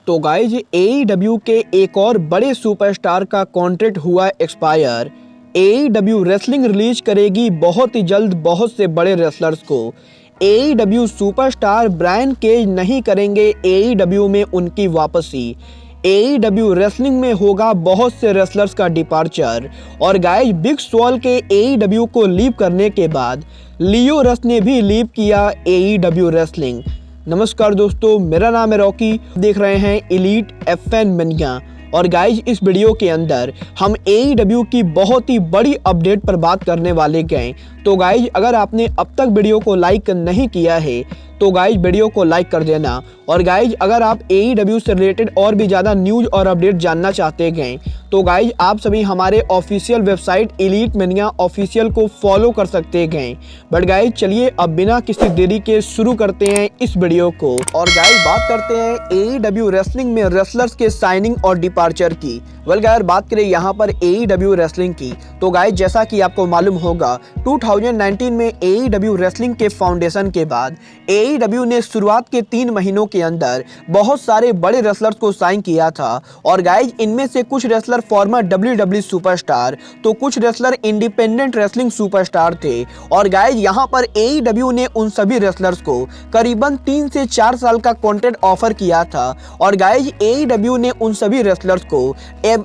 तो guys AEW के एक और बड़े सुपरस्टार का कॉन्ट्रैक्ट हुआ एक्सपायर। AEW रेसलिंग रिलीज करेगी बहुत ही जल्द बहुत से बड़े रेसलर्स को। AEW सुपरस्टार ब्रायन केज नहीं करेंगे AEW में उनकी वापसी। AEW रेसलिंग में होगा बहुत से रेसलर्स का डिपार्चर। और गाइज बिग स्वॉल के AEW को लीव करने के बाद लियो रस ने भी लीव किया AEW रेसलिंग। नमस्कार दोस्तों, मेरा नाम है रॉकी, देख रहे हैं एलीट FN मनिया। और गाइज इस वीडियो के अंदर हम AEW की बहुत ही बड़ी अपडेट पर बात करने वाले गए। तो गाइज अगर आपने अब तक वीडियो को लाइक नहीं किया है तो गाइज वीडियो को लाइक कर देना। और गाइज अगर आप AEW से रिलेटेड और भी ज़्यादा न्यूज़ और अपडेट जानना चाहते हैं तो गाइज आप सभी हमारे ऑफिशियल वेबसाइट एलीट मनिया ऑफिशियल को फॉलो कर सकते हैं। बट गाइज चलिए अब बिना किसी देरी के शुरू करते हैं इस वीडियो को। और गाइज बात करते हैं AEW रेसलिंग में रेसलर्स के साइनिंग और डिपार्चर की। वेल गाइज बात करें यहाँ पर AEW रेसलिंग की तो गाइज जैसा कि आपको मालूम होगा 2019 में AEW रेसलिंग के फाउंडेशन के बाद AEW ने शुरुआत के 3 महीनों के अंदर बहुत सारे बड़े रेसलर्स को साइन किया था। और गाइज इनमें से कुछ रेसलर फॉर्मर WWE सुपरस्टार तो कुछ रेसलर इंडिपेंडेंट रेसलिंग सुपरस्टार थे। और गाइज यहाँ पर AEW ने उन सभी रेसलर्स को करीबन 3 से 4 साल का कॉन्ट्रैक्ट ऑफर किया था। और गाइज AEW ने उन सभी रेसलर्स को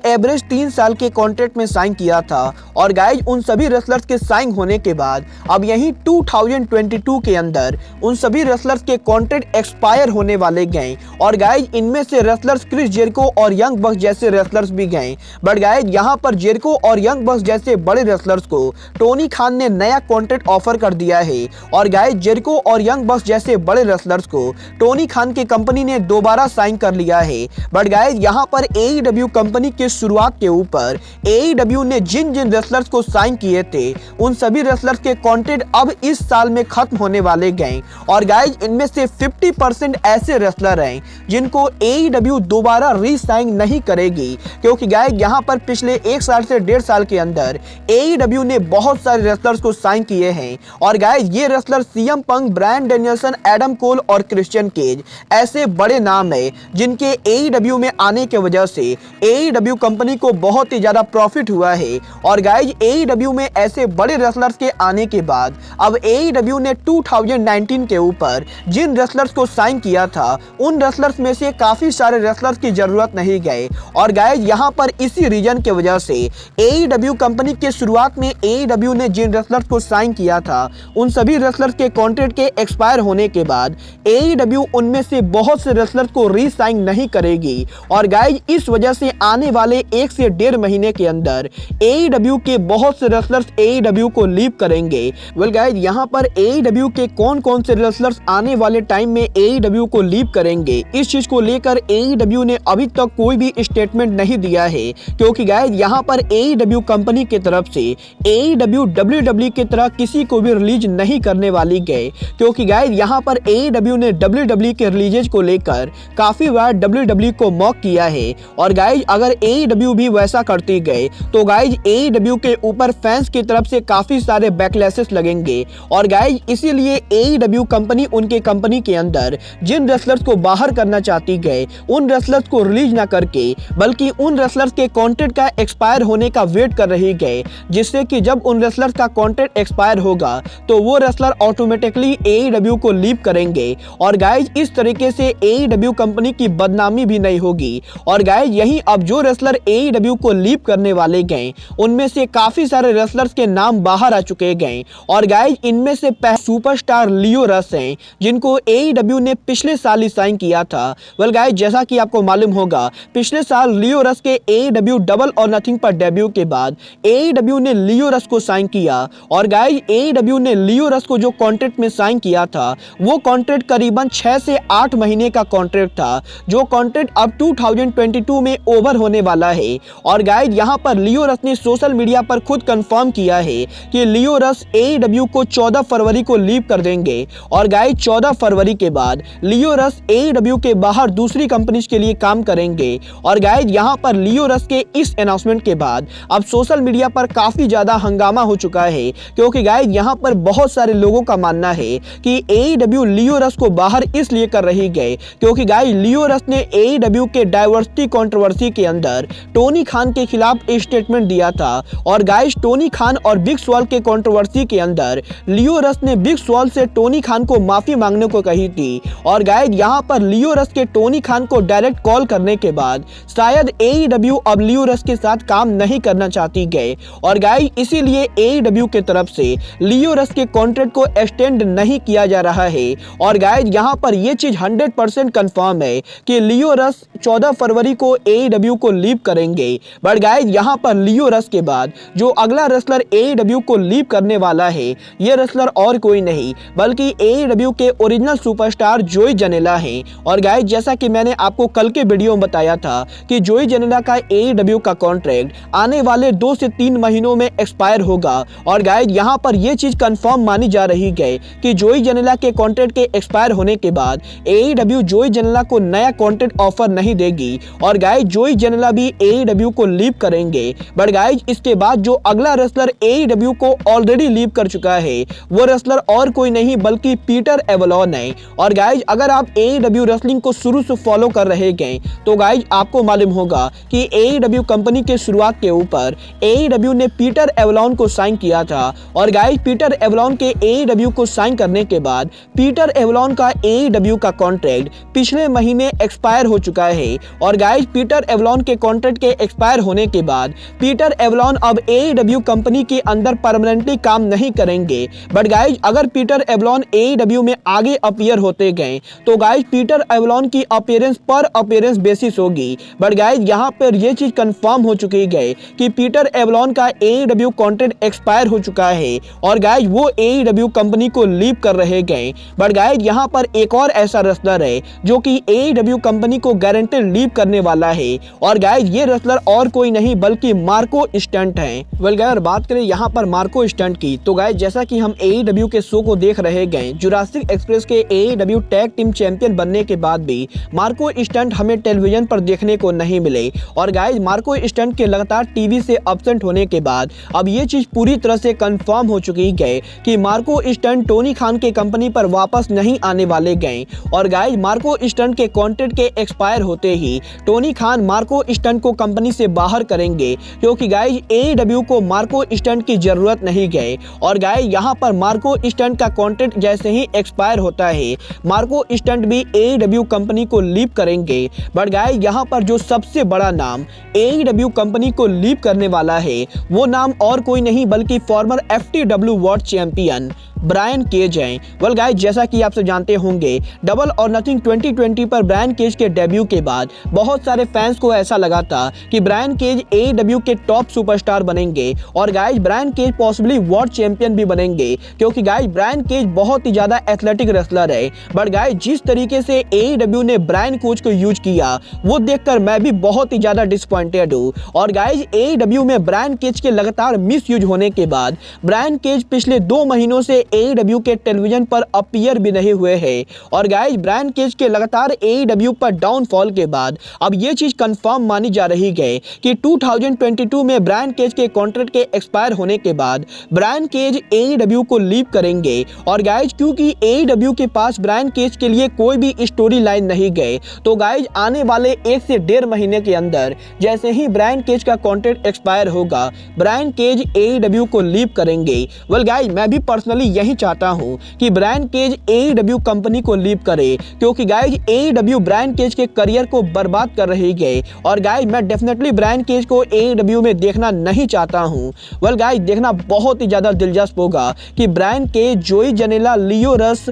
एवरेज 3 साल के कॉन्ट्रैक्ट में साइन किया था। और गाइज उन सभी रेसलर्स के साइन होने के बाद अब यही 2022 के अंदर उन सभी रेसलर्स के कॉन्ट्रैक्ट एक्सपायर होने वाले गए। और गाइज इनमें से रेसलर्स क्रिस जेरिको और यंग बक्स जैसे रेसलर्स भी गए। बट गाइज यहाँ पर जेरिको और यंग बक्स जैसे बड़े रेसलर्स को टोनी खान ने नया कॉन्ट्रैक्ट ऑफर कर दिया है। और गाइज जेरिको और यंग बक्स जैसे बड़े रेसलर्स को टोनी खान की कंपनी ने दोबारा साइन कर लिया है। बट गाइज यहाँ पर AEW कंपनी के शुरुआत के ऊपर AEW ने जिन जिन रेसलर्स को साइन किए थे उन सभी रेसलर्स के कॉन्ट्रैक्ट अब इस साल में खत्म होने वाले गए। और गाइज इनमें से 50% ऐसे रेसलर हैं जिनको AEW दोबारा री साइन नहीं करेगी, क्योंकि गाइज यहाँ पर पिछले 1 साल से 1.5 साल के अंदर AEW ने बहुत सारे रेसलर्स को साइन किए हैं। और गाइज ये रेसलर CM पंक, ब्रायन डेनियल्सन, एडम कोल और क्रिश्चियन केज ऐसे बड़े नाम है जिनके AEW में आने की वजह से AEW कंपनी को बहुत ही ज्यादा प्रॉफिट हुआ है। और गाइज AEW में ऐसे बड़े रेसलर्स के आने के बाद अब AEW ने 2019 के ऊपर जिन रेसलर्स को साइन किया था उन रेसलर्स में से काफी सारे रेसलर्स की जरूरत नहीं गए। और गाइज यहाँ पर इसी रीजन के वजह से AEW कंपनी के शुरुआत में AEW ने जिन रेसलर्स को साइन किया था उन सभी रेसलर्स के कॉन्ट्रैक्ट के एक्सपायर होने के बाद AEW उनमें से बहुत से रेसलर्स को री साइन नहीं करेगी। और गाइज इस वजह से आने वाले 1 से 1.5 महीने के अंदर AEW के बहुत से रेसलर्स AEW को लीव करेंगे। वेल गाइज यहाँ पर AEW के कौन कौन से रेसलर्स आने वाले टाइम में AEW को लीव करेंगे इस चीज को लेकर AEW ने अभी तक कोई भी स्टेटमेंट नहीं दिया है, क्योंकि गाइज यहाँ पर AEW कंपनी की तरफ से AEW WWE की तरह किसी को भी रिलीज नहीं करने वाली गए। क्योंकि गाइज यहाँ पर AEW ने WWE के रिलीजेज को लेकर काफी बार WWE को मॉक किया है। और गाइज अगर AEW भी वैसा करती गए तो गाइज AEW के ऊपर फैंस की तरफ से काफी सारे बैकलैशेस लगेंगे। और गाइज इसीलिए AEW कंपनी उनके कंपनी के अंदर जिन रेसलर्स को बाहर करना चाहती गए उन रेसलर्स को रिलीज ना करके बल्कि उन रेसलर्स के कॉन्ट्रैक्ट का एक्सपायर होने का वेट कर रही गए, जिससे कि जब उन रेसलर्स का कॉन्ट्रैक्ट एक्सपायर होगा तो वो रेसलर ऑटोमेटिकली AEW को लीव करेंगे। और गाइज इस तरीके से AEW कंपनी की बदनामी भी नहीं होगी। और गाइज यही अब जो रेसलर AEW को लीव करने वाले गए उनमें से काफी सारे रेसलर्स के नाम बाहर आ चुके गए। और गाइज इनमें से सुपरस्टार लियो रस हैं जिनको AEW ने पिछले साल ही साइन किया था। वेल गाइज जैसा कि आपको मालूम होगा पिछले साल लियो रस के AEW डबल और नथिंग पर डेब्यू के बाद AEW ने लियो रस को साइन किया। और गाइज AEW ने लियो रस को जो कॉन्ट्रैक्ट में साइन किया था वो कॉन्ट्रैक्ट करीबन 6 से 8 महीने का कॉन्ट्रैक्ट था, जो कॉन्ट्रैक्ट अब 2022 में ओवर होने वाला है। और गाइज यहाँ पर लियो रस ने सोशल मीडिया पर खुद कंफर्म किया है कि लियो रस AEW को 14 फरवरी को लीव कर देंगे। और गाइज गाइस 14 फरवरी के बाद लियो रस AEW के बाहर दूसरी कंपनीज के लिए काम करेंगे। और गाइस यहाँ पर लियो रस के इस अनाउंसमेंट के बाद अब सोशल मीडिया पर काफी ज्यादा हंगामा हो चुका है, क्योंकि गाइस यहाँ पर बहुत सारे लोगों का मानना है कि AEW लियो रस को बाहर इसलिए कर रही गए क्योंकि गाइस लियो रस ने AEW के डाइवर्सिटी कंट्रोवर्सी के अंदर टोनी खान के खिलाफ एक स्टेटमेंट दिया था। और गाइस टोनी खान और बिग स्वॉल के कंट्रोवर्सी के अंदर लियो रस ने बिग स्वॉल से टोनी खान को माफी मांगने को कही थी। और गाइस यहाँ पर लियो रस के टोनी खान को डायरेक्ट कॉल करने के बाद शायद AEW अब लियो रस के साथ काम नहीं करना चाहती गए। और गाइस इसीलिए AEW के तरफ से लियो रस के कॉन्ट्रैक्ट को एक्सटेंड नहीं किया जा रहा है। और गाइस यहाँ पर यह चीज 100% कंफर्म है कि लियो रस 14 फरवरी को AEW को लीव करेंगे। बट गाइस यहाँ पर लियो रस के बाद जो अगला रेसलर AEW को लीव करने वाला है, ये रेसलर और कोई नहीं बल्कि AEW के ओरिजिनल सुपरस्टार जोई जनेला है। और गाइस जैसा कि मैंने आपको कल के वीडियो में बताया था कि जोई जनेला का AEW का कॉन्ट्रैक्ट आने वाले 2 से 3 महीनों में एक्सपायर होगा। और गाइस यहाँ पर यह चीज कंफर्म मानी जा रही है कि जोई जनेला के कॉन्ट्रैक्ट के एक्सपायर होने के बाद AEW जोई जनेला को नया कॉन्ट्रैक्ट ऑफर नहीं देगी। और गाइस जोई जनेला भी AEW को लीव करेंगे। बट गाइस इसके बाद जो अगला रेसलर AEW को ऑलरेडी लीव कर चुका है, वो रेसलर और कोई नहीं बल्कि पीटर एवलॉन है। और गाइस अगर आप AEW रेसलिंग को शुरू से फॉलो कर रहे हैं तो गाइस आपको मालूम होगा कि AEW कंपनी के शुरुआत के ऊपर AEW ने पीटर एवलॉन को साइन किया था। और गाइस पीटर एवलॉन के AEW को साइन करने के बाद पीटर एवलॉन का AEW का कॉन्ट्रैक्ट पिछले महीने एक्सपायर हो चुका है। और गाइस पीटर एवलॉन के कॉन्ट्रैक्ट के एक्सपायर होने के बाद पीटर एवलॉन अब AEW कंपनी के अंदर परमानेंटली काम नहीं करेंगे। बट गाइस अगर पीटर एवलॉन AEW में आगे अपीयर होते गए तो गाइस पीटर एवलॉन की अपीयरेंस पर अपीयरेंस बेसिस होगी। बट गाइस यहाँ पर यह चीज कंफर्म हो चुकी है कि पीटर एवलॉन का AEW कॉन्ट्रैक्ट एक्सपायर हो चुका है और गाइस वो AEW कंपनी को लीव कर रहे गए। बट गाइस यहाँ पर एक और ऐसा रेसलर है जो कि AEW कंपनी को गारंटेड लीव करने वाला है। और गाइस ये रेसलर और कोई नहीं बल्कि मार्को स्टंट है। वेल गाइस बात करें यहाँ पर मार्को स्टंट की तो गाइस जैसा कि हम AEW के शो को देख रहे गए, जुरासिक एक्सप्रेस के AEW टैग टीम चैंपियन बनने के बाद भी मार्को स्टंट हमें टेलीविजन पर देखने को नहीं मिले। और गाइस मार्को स्टंट के लगातार टीवी से एब्सेंट होने के बाद अब ये चीज पूरी तरह से कंफर्म हो चुकी है कि मार्को स्टंट टोनी खान के कंपनी पर वापस नहीं आने वाले गए। और गाइस मार्को स्टंट के कॉन्ट्रैक्ट के एक्सपायर होते ही टोनी खान मार्को स्टंट को कंपनी से बाहर करेंगे, क्योंकि गाइस AEW को मार्को स्टंट की जरूरत नहीं गए। और गाइस यहाँ पर मार्को स्टंट का कॉन्ट्रैक्ट जैसे ही एक्सपायर होता है, मार्को स्टंट भी AEW कंपनी को लीव करेंगे। बट गाइस यहाँ पर जो सबसे बड़ा नाम AEW कंपनी को लीव करने वाला है, वो नाम और कोई नहीं बल्कि former FTW world champion Brian Cage हैं। वेल गाइस जैसा कि आप सब जानते होंगे, डबल और नथिंग 2020 पर ब्रायन केज के डेब्यू के बाद बहुत सारे फैंस को ऐसा लगा था कि ब्रायन केज AEW के टॉप सुपरस्टार बनेंगे और guys Brian Cage possibly world champion भी बनेंगे, क्योंकि गाइस ब्रायन केज बहुत ही ज्यादा एथलेटिक रेसलर है। बट गाइस जिस तरीके से AEW ने ब्रायन केज को यूज किया वो देखकर मैं भी बहुत ही ज्यादा डिसअपॉइंटेड हूँ। और गाइस AEW में ब्रायन केज के लगातार मिस यूज होने के बाद ब्रायन केज पिछले 2 महीनों से AEW के टेलीविजन पर अपीयर भी नहीं हुए हैं। और गाइस ब्रायन केज के लगातार AEW पर डाउनफॉल के बाद अब ये चीज कंफर्म मानी जा रही है कि 2022 में ब्रायन केज के कॉन्ट्रैक्ट के एक्सपायर होने के बाद ब्रायन केज AEW को लीव करेंगे। और गाइस क्योंकि AEW के पास ब्रायन केज के लिए कोई भी स्टोरी लाइन नहीं गए, तो गाइस आने वाले 1 से 1.5 महीने के अंदर जैसे ही ब्रायन केज का कॉन्ट्रैक्ट एक्सपायर होगा, ब्रायन केज AEW को लीव करेंगे। वेल गाइस मैं भी पर्सनली यही चाहता हूं कि ब्रायन केज AEW कंपनी को लीव करे, क्योंकि गाइस AEW ब्रायन केज के करियर को बर्बाद कर रही है। और गाइस मैं डेफिनेटली ब्रायन केज को AEW में देखना नहीं चाहता हूं। वेल गाइस देखना बहुत ही ज्यादा दिलचस्प होगा कि ब्रायन केज, जोई जनेला, लियो रस,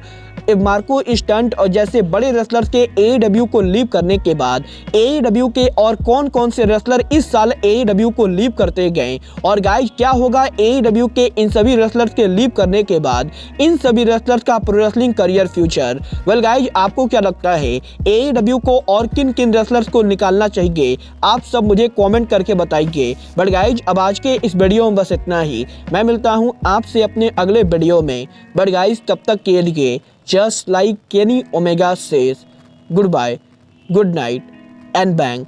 मार्को स्टंट और जैसे बड़े रेसलर्स के AEW को लीव करने के बाद AEW के और कौन कौन से रेसलर इस साल AEW को लीव करते गए। और गाइस क्या होगा AEW के इन सभी रेसलर्स के लीव करने के बाद इन सभी रेसलर्स का pro wrestling career future. Well guys आपको क्या लगता है AEW को और किन किन रेसलर्स को निकालना चाहिए, आप सब मुझे कमेंट करके बताइए। बट गाइस अब आज के इस वीडियो में बस इतना ही। मैं मिलता हूं आपसे अपने अगले वीडियो में। बट गाइस तब तक के लिए Just like Kenny Omega says, goodbye, good night, and bang.